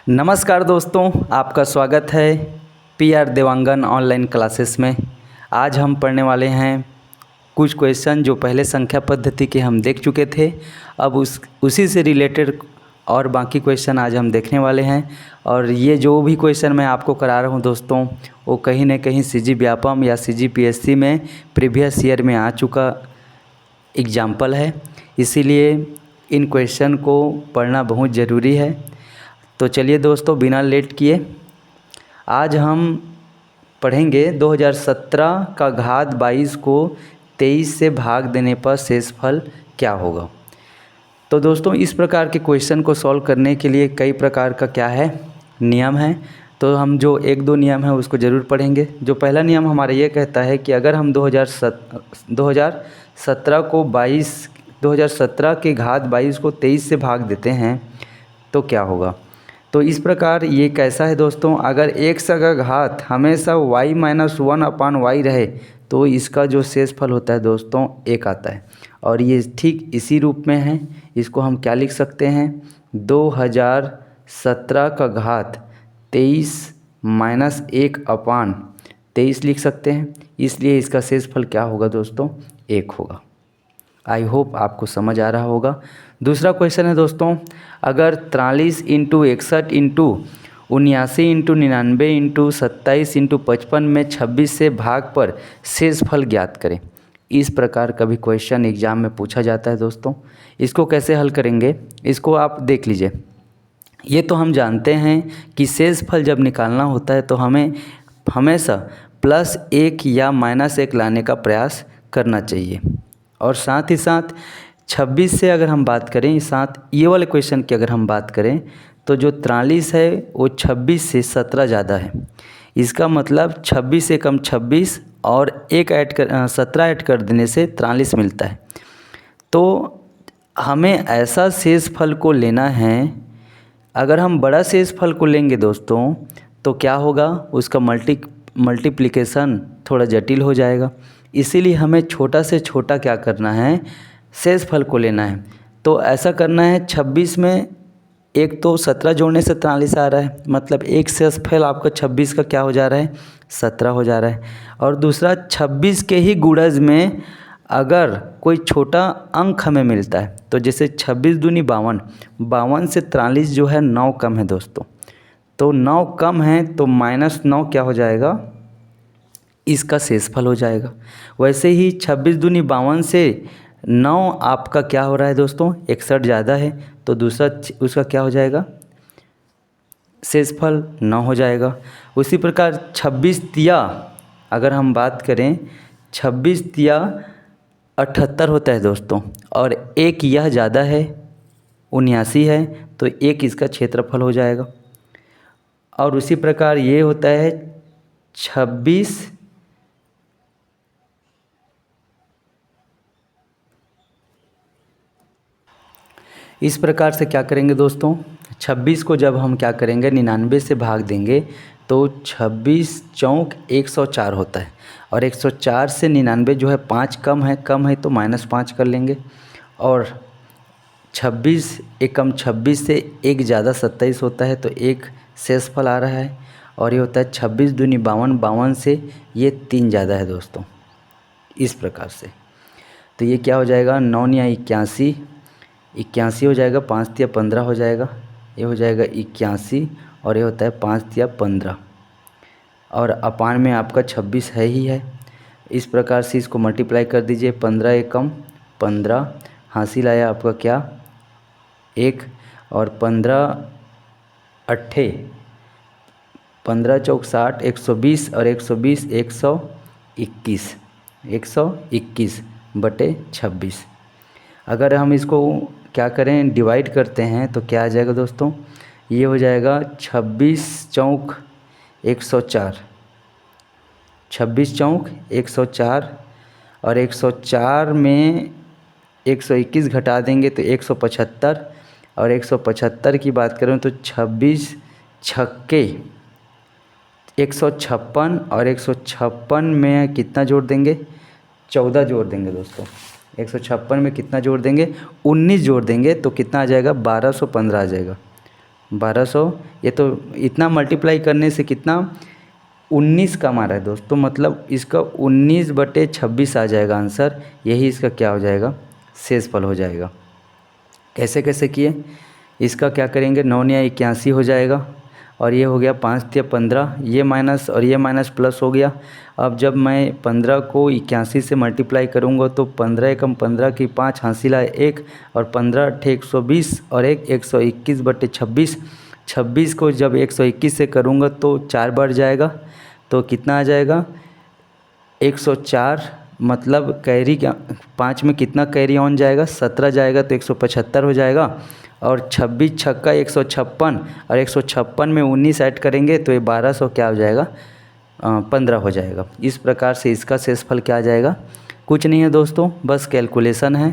नमस्कार दोस्तों, आपका स्वागत है पीआर देवांगन ऑनलाइन क्लासेस में। आज हम पढ़ने वाले हैं कुछ क्वेश्चन जो पहले संख्या पद्धति के हम देख चुके थे। अब उसी से रिलेटेड और बाकी क्वेश्चन आज हम देखने वाले हैं। और ये जो भी क्वेश्चन मैं आपको करा रहा हूँ दोस्तों, वो कहीं न कहीं सीजी व्यापम या सीजीपीएससी में प्रीवियस ईयर में आ चुका एग्जाम्पल है, इसीलिए इन क्वेश्चन को पढ़ना बहुत ज़रूरी है। तो चलिए दोस्तों, बिना लेट किए आज हम पढ़ेंगे 2017 का घात 22 को 23 से भाग देने पर शेषफल क्या होगा। तो दोस्तों, इस प्रकार के क्वेश्चन को सॉल्व करने के लिए कई प्रकार का क्या है, नियम है। तो हम जो एक दो नियम है उसको ज़रूर पढ़ेंगे। जो पहला नियम हमारा ये कहता है कि अगर हम 2017 के घात 22 को 23 से भाग देते हैं तो क्या होगा। तो इस प्रकार ये कैसा है दोस्तों, अगर x का घात हमेशा y-1/y रहे तो इसका जो शेषफल होता है दोस्तों 1 आता है। और ये ठीक इसी रूप में है। इसको हम क्या लिख सकते हैं, 2017 का घात 23 - 1/23 लिख सकते हैं। इसलिए इसका शेषफल क्या होगा दोस्तों, 1 होगा। आई होप आपको समझ आ रहा होगा। दूसरा क्वेश्चन है दोस्तों, अगर 43 × 61 × 79 × 99 × 27 × 55 में 26 से भाग पर शेषफल ज्ञात करें। इस प्रकार का भी क्वेश्चन एग्जाम में पूछा जाता है दोस्तों। इसको कैसे हल करेंगे, इसको आप देख लीजिए। ये तो हम जानते हैं कि शेषफल जब निकालना होता है तो हमें हमेशा +1 या -1 लाने का प्रयास करना चाहिए। और साथ ही साथ 26 से अगर हम बात करें, साथ ये वाले क्वेश्चन की अगर हम बात करें तो जो 43 है वो 26 से 17 ज़्यादा है। इसका मतलब 26 से कम 26 और 17 ऐड कर देने से 43 मिलता है। तो हमें ऐसा शेषफल को लेना है। अगर हम बड़ा शेषफल को लेंगे दोस्तों तो क्या होगा, उसका मल्टीप्लिकेशन थोड़ा जटिल हो जाएगा। इसीलिए हमें छोटा से छोटा क्या करना है, शेषफल को लेना है। तो ऐसा करना है, 26 में एक तो 17 जोड़ने से 43 आ रहा है, मतलब एक शेषफल आपका 26 का क्या हो जा रहा है, 17 हो जा रहा है। और दूसरा 26 के ही गुणज में अगर कोई छोटा अंक हमें मिलता है, तो जैसे 26 दूनी 52, 52 से 43 जो है 9 कम है दोस्तों। तो 9 कम है तो -9 क्या हो जाएगा, इसका शेषफल हो जाएगा। वैसे ही 26 दूनी 52 से 9 आपका क्या हो रहा है दोस्तों, 61 ज़्यादा है, तो दूसरा उसका क्या हो जाएगा, शेषफल 9 हो जाएगा। उसी प्रकार 26 तिया अगर हम बात करें, 26 तिया 78 होता है दोस्तों, और एक यह ज़्यादा है 79 है, तो एक इसका क्षेत्रफल हो जाएगा। और उसी प्रकार ये होता है 26 इस प्रकार से क्या करेंगे दोस्तों, 26 को जब हम क्या करेंगे 99 से भाग देंगे तो 26 चौक 104 होता है। और 104 से 99 जो है 5 कम है तो -5 कर लेंगे। और 26 एक कम 26 से एक ज़्यादा 27 होता है, तो एक शेषफल आ रहा है। और ये होता है 26 दूनी 52, 52 से ये 3 ज़्यादा है दोस्तों, इस प्रकार से। तो ये क्या हो जाएगा, 9 या 81, 81 हो जाएगा, 5 तिया 15 हो जाएगा, ये हो जाएगा 81, और ये होता है 5 तिया 15, और अपान में आपका 26 है ही है। इस प्रकार से इसको मल्टीप्लाई कर दीजिए, 15 एकम 15, हासिल आया आपका क्या 1, और 15 अट्ठे 15 चौक 60, 120, और 120 121 बटे 26। अगर हम इसको क्या करें, डिवाइड करते हैं तो क्या आ जाएगा दोस्तों, ये हो जाएगा 26 चौक 104, 26 चौक 104, और 104 में 121 घटा देंगे तो 175, और 175 की बात करें तो 26 छक्के 156, और 156 में कितना जोड़ देंगे, 14 जोड़ देंगे दोस्तों। 156 में कितना जोड़ देंगे, 19 जोड़ देंगे तो कितना आ जाएगा, 1215 आ जाएगा। 1200, ये तो इतना मल्टीप्लाई करने से कितना 19 कम आ रहा है दोस्तों, मतलब इसका 19/26 आ जाएगा आंसर। यही इसका क्या हो जाएगा, शेषफल हो जाएगा। कैसे कैसे किए, इसका क्या करेंगे, 9 या 81 हो जाएगा, और ये हो गया 5 या 15, ये माइनस और ये माइनस प्लस हो गया। अब जब मैं 15 को 81 से मल्टीप्लाई करूँगा तो 15 एकम 15 की 5 हासिला 1, और 15 अट्ठे 120 और 1 121/26। 26 को जब 121 से करूँगा तो 4 बढ़ जाएगा, तो कितना आ जाएगा 104। मतलब कैरी क्या 5 में कितना कैरी ऑन जाएगा, 17 जाएगा, तो 175 हो जाएगा। और 26 छक्का 156, और 156 में 19 ऐड करेंगे तो ये 1200 क्या हो जाएगा, 15 हो जाएगा। इस प्रकार से इसका शेषफल क्या आ जाएगा, कुछ नहीं है दोस्तों, बस कैलकुलेशन है।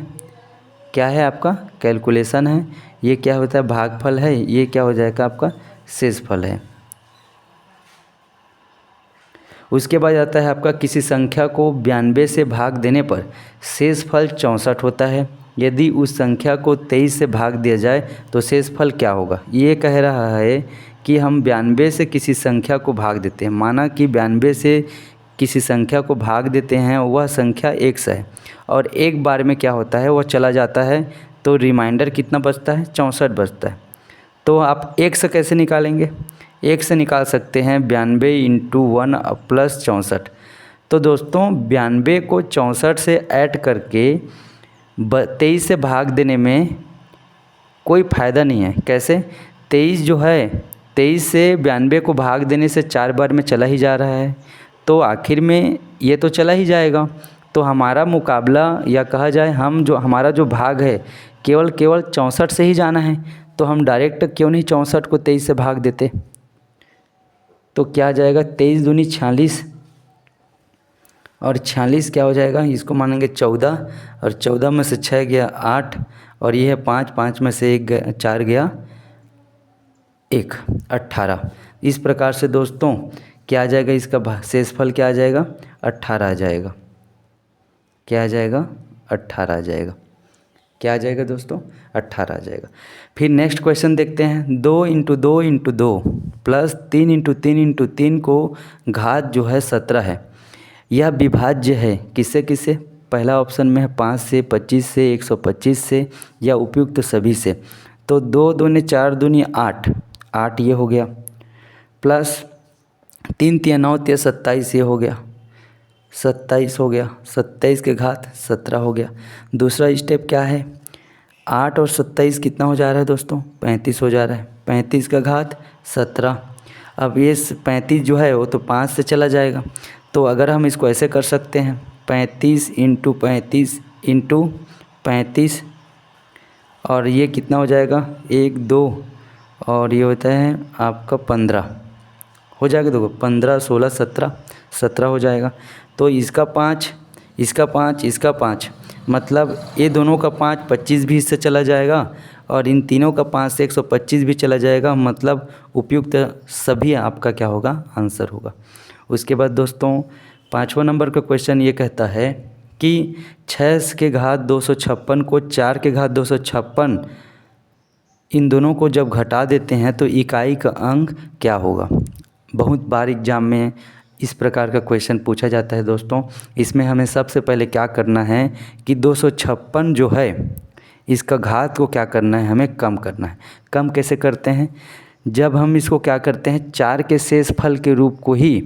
क्या है आपका, कैलकुलेशन है। ये क्या होता है, भागफल है, ये क्या हो जाएगा आपका शेषफल है। उसके बाद आता है आपका, किसी संख्या को 92 से भाग देने पर शेषफल 64 होता है। यदि उस संख्या को 23 से भाग दिया जाए तो शेषफल क्या होगा। ये कह रहा है कि हम 92 से किसी संख्या को भाग देते हैं, माना कि 92 से किसी संख्या को भाग देते हैं, वह संख्या 1 है, और एक बार में क्या होता है, वह चला जाता है, तो रिमाइंडर कितना बचता है, 64 बचता है। तो आप 1 से कैसे निकालेंगे, 1 से निकाल सकते हैं 92 × 1 + 64। तो दोस्तों 92 को 64 से ऐड करके 23 से भाग देने में कोई फ़ायदा नहीं है। कैसे, 23 जो है, 23 से 92 को भाग देने से 4 बार में चला ही जा रहा है, तो आखिर में ये तो चला ही जाएगा। तो हमारा मुकाबला या कहा जाए हमारा जो भाग है केवल 64 से ही जाना है, तो हम डायरेक्ट क्यों नहीं 64 को 23 से भाग देते। तो क्या आ जाएगा, 23 दूनी 46, और 46 क्या हो जाएगा, इसको मानेंगे 14, और 14 में से 6 गया 8, और ये है 5, 5 में से 4 गया 1, 18। इस प्रकार से दोस्तों क्या आ जाएगा, इसका शेषफल क्या आ जाएगा, 18 आ जाएगा। क्या आ जाएगा, 18 आ जाएगा। क्या आ जाएगा दोस्तों, 18 आ जाएगा। फिर नेक्स्ट क्वेश्चन देखते हैं, 2 × 2 × 2 प्लस 3 × 3 × 3 को घात जो है 17 है। यह विभाज्य है किससे किससे, पहला ऑप्शन में है 5 से, 25 से, 125 से, या उपयुक्त सभी से। तो 2 दूनी 4 दूनी 8, 8 ये हो गया, प्लस 3 × 9 = 27 ये हो गया, 27 हो गया, 27 के घात 17 हो गया। दूसरा स्टेप क्या है, 8 और 27 कितना हो जा रहा है दोस्तों, 35 हो जा रहा है, 35 का घात 17। अब ये 35 जो है वो तो 5 से चला जाएगा, तो अगर हम इसको ऐसे कर सकते हैं 35 × 35 × 35, और ये कितना हो जाएगा 1 2, और ये होता है आपका 15 हो जाएगा। देखो 15 16 17, 17 हो जाएगा। तो इसका 5, इसका 5, इसका 5, मतलब ये दोनों का 5 25 भी इससे चला जाएगा, और इन तीनों का 5 से 125 भी चला जाएगा, मतलब उपयुक्त सभी आपका क्या होगा, आंसर होगा। उसके बाद दोस्तों 5वां नंबर का क्वेश्चन ये कहता है कि 6 के घात 256 को 4 के घात 256, इन दोनों को जब घटा देते हैं तो इकाई का अंक क्या होगा। बहुत बार एग्जाम में इस प्रकार का क्वेश्चन पूछा जाता है दोस्तों। इसमें हमें सबसे पहले क्या करना है कि 256 जो है इसका घात को क्या करना है, हमें कम करना है। कम कैसे करते हैं, जब हम इसको क्या करते हैं 4 के शेषफल के रूप को ही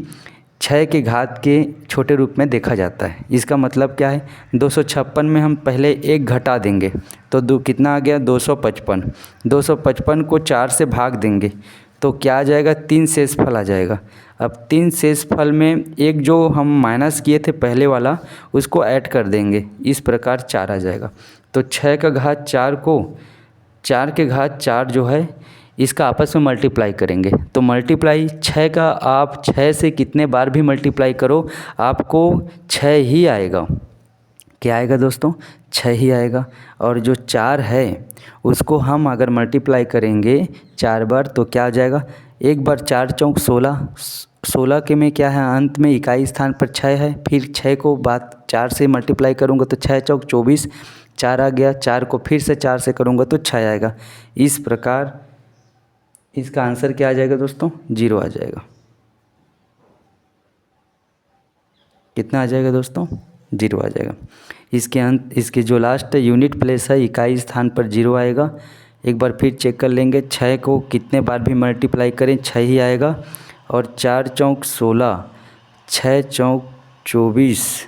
6 के घात के छोटे रूप में देखा जाता है। इसका मतलब क्या है, 256 में हम पहले 1 घटा देंगे तो कितना आ गया 255, 255 को 4 से भाग देंगे तो क्या आ जाएगा 3 शेषफल आ जाएगा। अब 3 शेषफल में एक जो हम माइनस किए थे पहले वाला उसको ऐड कर देंगे, इस प्रकार 4 आ जाएगा। तो 6 का घात 4 को 4 के घात 4 जो है इसका आपस में मल्टीप्लाई करेंगे, तो मल्टीप्लाई 6 का आप 6 से कितने बार भी मल्टीप्लाई करो आपको 6 ही आएगा। क्या आएगा दोस्तों, 6 ही आएगा। और जो 4 है उसको हम अगर मल्टीप्लाई करेंगे 4 बार तो क्या आ जाएगा, 1 बार 4 चौक 16, 16 के में क्या है अंत में इकाई स्थान पर 6 है, फिर 6 को बात 4 से मल्टीप्लाई करूँगा तो 6 चौक 24, 4 आ गया, 4 को फिर से 4 से करूँगा तो 6 आएगा। इस प्रकार इसका आंसर क्या आ जाएगा दोस्तों? 0 आ जाएगा। कितना आ जाएगा दोस्तों? 0 आ जाएगा। इसके जो लास्ट यूनिट प्लेस है इकाई स्थान पर 0 आएगा। एक बार फिर चेक कर लेंगे, 6 को कितने बार भी मल्टीप्लाई करें 6 ही आएगा। और 4 चौक 16, 6 चौक 24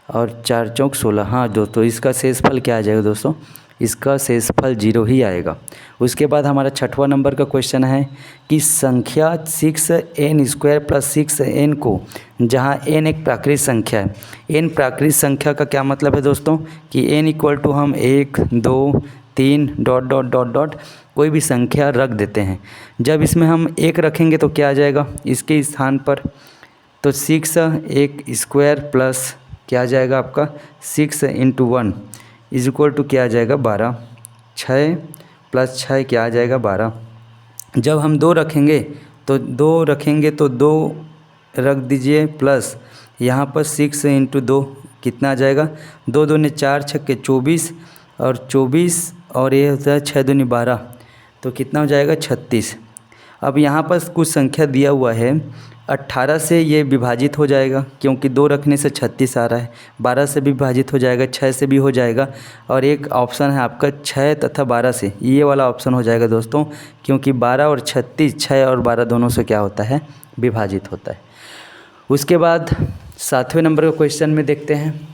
और 4 चौक 16। हाँ दोस्तों, इसका शेषफल क्या आ जाएगा दोस्तों? इसका शेषफल 0 ही आएगा। उसके बाद हमारा 6वां नंबर का क्वेश्चन है कि संख्या 6n² + 6n को, जहाँ n एक प्राकृत संख्या है, n प्राकृत संख्या का क्या मतलब है दोस्तों कि n = हम 1 2 3 ... कोई भी संख्या रख देते हैं। जब इसमें हम 1 रखेंगे तो क्या आ जाएगा इसके स्थान पर? तो 6 एक स्क्वायर प्लस क्या आ जाएगा आपका 6 × 1 = क्या आ जाएगा 12। 6 + 6 क्या आ जाएगा 12। जब हम 2 रखेंगे तो 2 रख दीजिए प्लस यहाँ पर 6 × 2 कितना आ जाएगा? 2 दूनी 4 छक्के 24 और 24 और ये होता है 6 दूनी 12, तो कितना हो जाएगा 36। अब यहाँ पर कुछ संख्या दिया हुआ है, 18 से ये विभाजित हो जाएगा क्योंकि 2 रखने से 36 आ रहा है। 12 से भी विभाजित हो जाएगा, 6 से भी हो जाएगा। और एक ऑप्शन है आपका 6 तथा 12 से, ये वाला ऑप्शन हो जाएगा दोस्तों, क्योंकि 12 और 36, 6 और 12 दोनों से क्या होता है? विभाजित होता है। उसके बाद 7वें नंबर का क्वेश्चन में देखते हैं।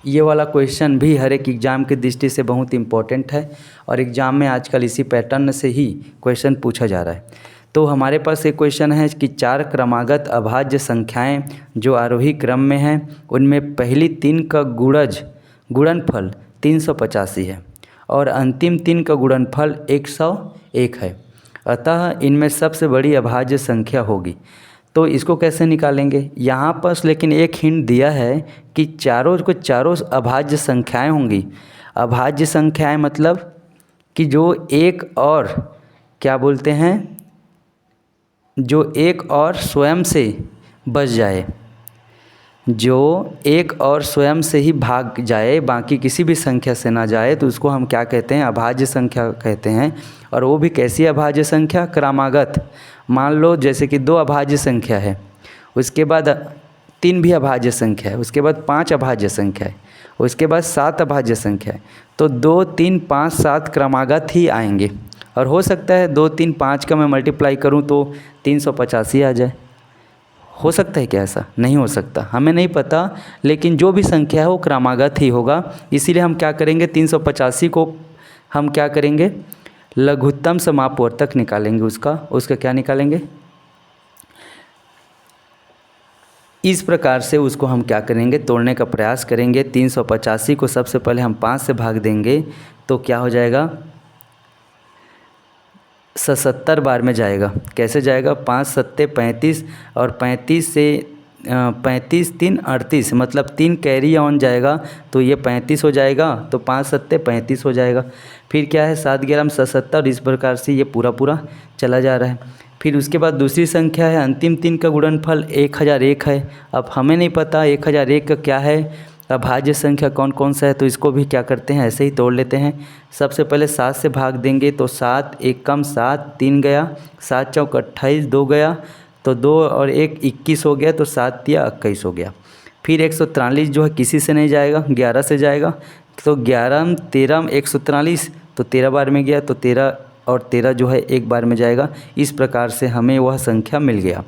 ये वाला क्वेश्चन भी हर एक एग्ज़ाम की दृष्टि से बहुत इम्पोर्टेंट है और एग्ज़ाम में आजकल इसी पैटर्न से ही क्वेश्चन पूछा जा रहा है। तो हमारे पास एक क्वेश्चन है कि 4 क्रमागत अभाज्य संख्याएं जो आरोही क्रम में हैं, उनमें पहली 3 का गुणनफल 385 है और अंतिम 3 का गुणनफल 101 है। अतः इनमें सबसे बड़ी अभाज्य संख्या होगी। तो इसको कैसे निकालेंगे? यहाँ पर लेकिन एक हिंट दिया है कि चारों अभाज्य संख्याएं होंगी। अभाज्य संख्याएं मतलब कि जो एक और क्या बोलते हैं, जो एक और स्वयं से बच जाए, जो एक और स्वयं से ही भाग जाए, बाकी किसी भी संख्या से ना जाए, तो उसको हम क्या कहते हैं? अभाज्य संख्या कहते हैं। और वो भी कैसी अभाज्य संख्या? क्रमागत। मान लो जैसे कि 2 अभाज्य संख्या है, उसके बाद 3 भी अभाज्य संख्या है, उसके बाद 5 अभाज्य संख्या है, उसके बाद 7 अभाज्य संख्या है, तो 2 3 5 7 क्रमागत ही आएंगे। और हो सकता है 2 3 5 का मैं मल्टीप्लाई करूं तो 385 आ जाए। हो सकता है क्या ऐसा? नहीं हो सकता, हमें नहीं पता, लेकिन जो भी संख्या है वो क्रमागत ही होगा। इसीलिए हम क्या करेंगे? 385 को हम क्या करेंगे? लघुत्तम समापवर्तक निकालेंगे। उसका क्या निकालेंगे? इस प्रकार से उसको हम क्या करेंगे? तोड़ने का प्रयास करेंगे। 385 को सबसे पहले हम 5 से भाग देंगे तो क्या हो जाएगा? 77 बार में जाएगा। कैसे जाएगा? 5 7 35 और 35 से 35 3 38, मतलब 3 कैरी ऑन जाएगा तो ये 35 हो जाएगा, तो 5 7 35 हो जाएगा। फिर क्या है? 7 11 77, इस प्रकार से ये पूरा चला जा रहा है। फिर उसके बाद दूसरी संख्या है, अंतिम 3 का गुणनफल 1001 है। अब हमें नहीं पता 1001 का क्या है, अभाज्य संख्या कौन कौन सा है, तो इसको भी क्या करते हैं? ऐसे ही तोड़ लेते हैं। सबसे पहले 7 से भाग देंगे तो 7 1 कम 7 3 गया, 7 चौक 28 2 गया, तो 2 और 1 21 हो गया, तो 7 या 21 हो गया। फिर 143 जो है किसी से नहीं जाएगा, 11 से जाएगा, तो 11 13 143, तो 13 बार में गया, तो 13 और 13 जो है एक बार में जाएगा। इस प्रकार से हमें वह संख्या मिल गया।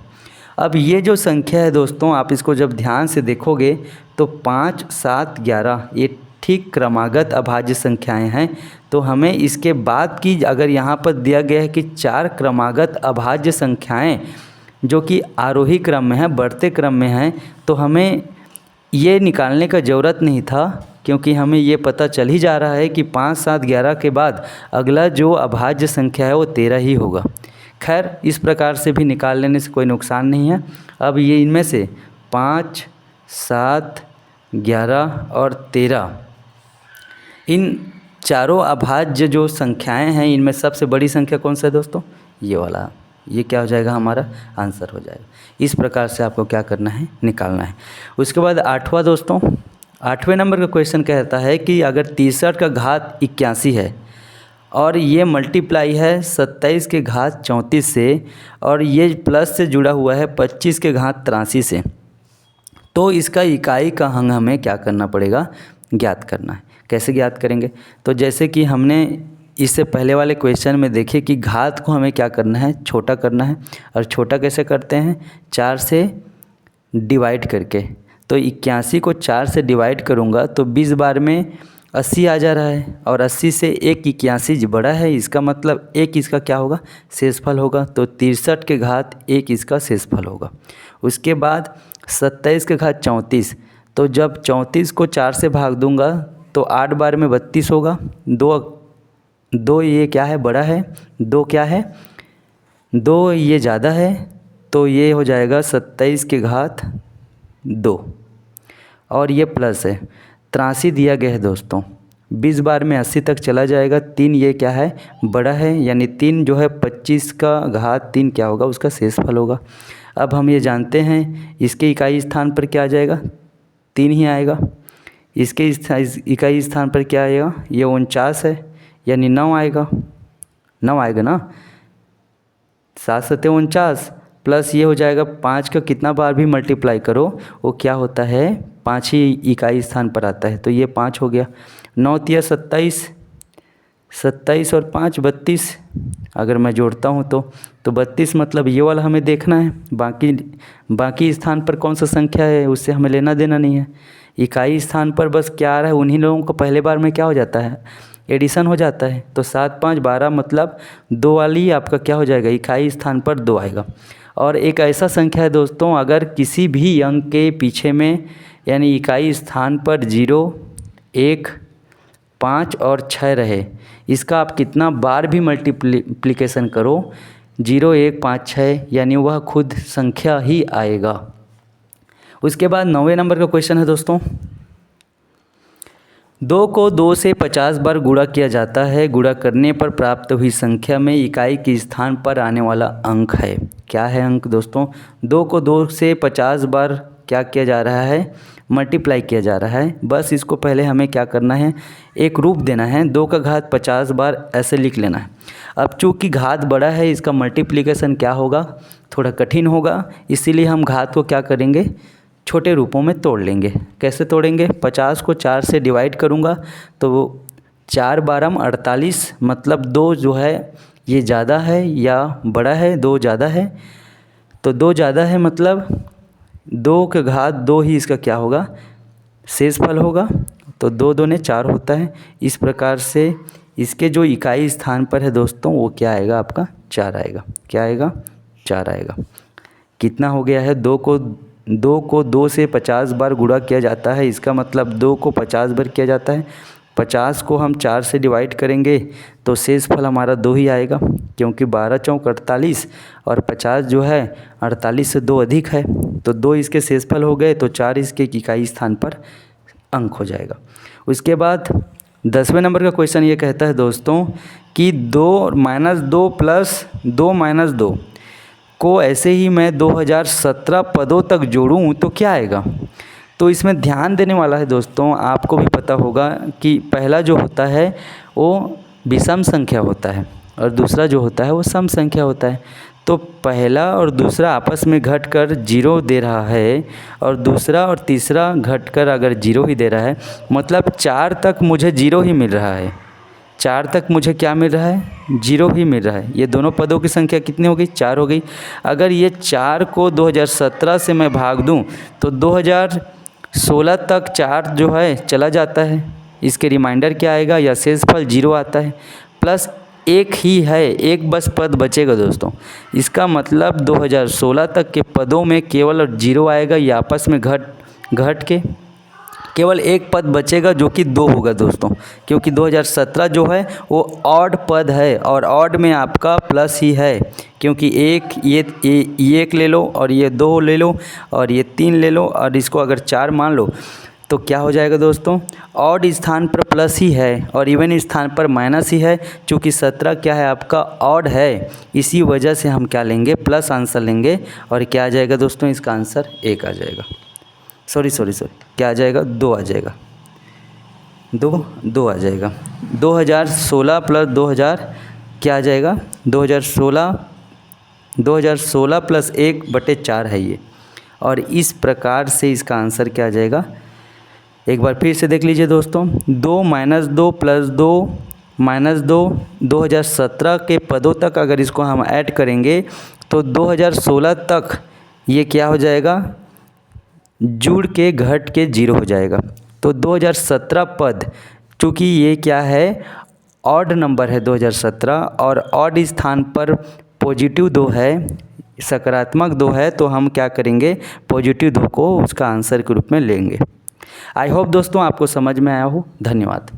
अब ये जो संख्या है दोस्तों, आप इसको जब ध्यान से देखोगे तो 5 7 11 ये ठीक क्रमागत अभाज्य संख्याएं हैं। तो हमें इसके बाद की, अगर यहाँ पर दिया गया है कि 4 क्रमागत अभाज्य संख्याएं जो कि आरोही क्रम में है, बढ़ते क्रम में हैं, तो हमें ये निकालने का ज़रूरत नहीं था, क्योंकि हमें ये पता चल ही जा रहा है कि 5 7 11 के बाद अगला जो अभाज्य संख्या है वो 13 ही होगा। खैर, इस प्रकार से भी निकाल लेने से कोई नुकसान नहीं है। अब ये इनमें से 5 7 11 और 13, इन चारों अभाज्य जो संख्याएं हैं, इनमें सबसे बड़ी संख्या कौन सा है दोस्तों? ये वाला। ये क्या हो जाएगा? हमारा आंसर हो जाएगा। इस प्रकार से आपको क्या करना है? निकालना है। उसके बाद 8वां दोस्तों, 8वें नंबर का क्वेश्चन कहता है कि अगर 63 का घात 81 है और ये मल्टीप्लाई है 27 के घात 34 से, और ये प्लस से जुड़ा हुआ है 25 के घात 83 से। तो इसका इकाई का अंग हमें क्या करना पड़ेगा, ज्ञात करना है। कैसे ज्ञात करेंगे, तो जैसे कि हमने इससे पहले वाले क्वेश्चन में देखे कि घात को हमें क्या करना है, छोटा करना है। और छोटा कैसे करते हैं, 4 से डिवाइड करके। तो 81 को 4 से डिवाइड करूँगा तो 20 बार में 80 आ जा रहा है, और 80 से एक 81 बड़ा है, इसका मतलब एक इसका क्या होगा, शेषफल होगा। तो 63 के घात 1 इसका शेषफल होगा। उसके बाद 27 के घात 34, तो जब 34 को 4 से भाग दूंगा तो 8 बार में 32 होगा। दो ये क्या है, बड़ा है, 2 क्या है, 2 ये ज़्यादा है, तो ये हो जाएगा 27 के घात 2, और ये प्लस है। 83 दिया गया है दोस्तों, 20 बार में 80 तक चला जाएगा। 3 ये क्या है, बड़ा है, यानी 3 जो है 25 का घात 3 क्या होगा, उसका शेषफल होगा। अब हम ये जानते हैं इसके इकाई स्थान पर क्या आ जाएगा, 3 ही आएगा। इसके इकाई स्थान पर क्या आएगा, ये 49 है, यानी 9 आएगा। 9 आएगा ना, 7 सत्ते 49, प्लस ये हो जाएगा 5 का कितना बार भी मल्टीप्लाई करो वो क्या होता है, 5 ही इकाई स्थान पर आता है। तो ये 5 हो गया। 9 तिया 27, 27 और 5 32। अगर मैं जोड़ता हूँ तो 32, मतलब ये वाला हमें देखना है। बाकी स्थान पर कौन सा संख्या है उससे हमें लेना देना नहीं है। इकाई स्थान पर बस क्या आ रहा है, उन्हीं लोगों को पहले बार में क्या हो जाता है, एडिशन हो जाता है। तो 7 5 12, मतलब 2 वाली आपका क्या हो जाएगा, इकाई स्थान पर 2 आएगा। और एक ऐसा संख्या है दोस्तों, अगर किसी भी अंक के पीछे में यानी इकाई स्थान पर 0 1 5 और 6 रहे, इसका आप कितना बार भी मल्टीप्लिकेशन करो, 0 1 5 6, यानी वह खुद संख्या ही आएगा। उसके बाद 9वें नंबर का क्वेश्चन है दोस्तों, 2 को 2 से 50 बार गुणा किया जाता है, गुणा करने पर प्राप्त हुई संख्या में इकाई के स्थान पर आने वाला अंक है। क्या है अंक दोस्तों, 2 को 2 से 50 बार क्या किया जा रहा है, मल्टीप्लाई किया जा रहा है। बस इसको पहले हमें क्या करना है, एक रूप देना है, 2 का घात 50 बार ऐसे लिख लेना है। अब चूँकि घात बड़ा है, इसका मल्टीप्लिकेशन क्या होगा, थोड़ा कठिन होगा, इसीलिए हम घात को क्या करेंगे, छोटे रूपों में तोड़ लेंगे। कैसे तोड़ेंगे, 50 को 4 से डिवाइड करूँगा तो 4 बारम 48, मतलब 2 जो है ये ज़्यादा है या बड़ा है, 2 ज़्यादा है। तो 2 ज़्यादा है, मतलब 2 के घात 2 ही इसका क्या होगा, शेषफल होगा। तो 2 दूने 4 होता है। इस प्रकार से इसके जो इकाई स्थान पर है दोस्तों, वो क्या आएगा, आपका 4 आएगा। क्या आएगा, 4 आएगा। कितना हो गया है, 2 को 2 से 50 बार गुणा किया जाता है, इसका मतलब 2 को 50 बार किया जाता है। 50 को हम 4 से डिवाइड करेंगे तो शेषफल हमारा 2 ही आएगा, क्योंकि 12 चौक 48 और 50 जो है 48 से 2 अधिक है, तो 2 इसके शेषफल हो गए, तो 4 इसके इकाई स्थान पर अंक हो जाएगा। उसके बाद 10वें नंबर का क्वेश्चन ये कहता है दोस्तों कि 2 -2 प्लस 2 -2 को ऐसे ही मैं 2017 पदों तक जोड़ूं तो क्या आएगा। तो इसमें ध्यान देने वाला है दोस्तों, आपको भी पता होगा कि पहला जो होता है वो विषम संख्या होता है और दूसरा जो होता है वो सम संख्या होता है। तो पहला और दूसरा आपस में घटकर 0 दे रहा है, और दूसरा और तीसरा घटकर अगर 0 ही दे रहा है, मतलब 4 तक मुझे 0 ही मिल रहा है। 4 तक मुझे क्या मिल रहा है, 0 ही मिल रहा है। ये दोनों पदों की संख्या कितनी हो गई, 4 हो गई। अगर ये 4 को 2017 से मैं भाग दूं तो 2016 तक 4 जो है चला जाता है। इसके रिमाइंडर क्या आएगा, या शेषफल 0 आता है। प्लस 1 ही है, एक बस पद बचेगा दोस्तों। इसका मतलब 2016 तक के पदों में केवल 0 आएगा, ये आपस में घट के केवल एक पद बचेगा जो कि 2 होगा दोस्तों, क्योंकि 2017 जो है वो ऑड पद है, और ऑड में आपका प्लस ही है, क्योंकि ये 1 ले लो और ये 2 ले लो और ये 3 ले लो और इसको अगर 4 मान लो तो क्या हो जाएगा दोस्तों, ऑड स्थान पर प्लस ही है और इवन स्थान पर माइनस ही है। चूँकि 17 क्या है आपका ऑड है, इसी वजह से हम क्या लेंगे, प्लस आंसर लेंगे, और क्या आ जाएगा दोस्तों, इसका आंसर 1 आ जाएगा। सॉरी क्या आ जाएगा, 2 आ जाएगा। दो आ जाएगा। 2016 प्लस 2000 क्या आ जाएगा? 2016 प्लस 1/4 है ये। और इस प्रकार से इसका आंसर क्या आ जाएगा? एक बार फिर से देख लीजिए दोस्तों, 2 - 2 प्लस 2 -2 2017 के पदों तक अगर इसको हम ऐड करेंगे तो 2016 तक ये क्या हो जाएगा? जुड़ के घट के 0 हो जाएगा। तो 2017 पद, चूँकि ये क्या है, ऑड नंबर है 2017 और ऑड स्थान पर पॉजिटिव 2 है, सकारात्मक 2 है, तो हम क्या करेंगे? पॉजिटिव 2 को उसका आंसर के रूप में लेंगे। आई होप दोस्तों आपको समझ में आया हो। धन्यवाद।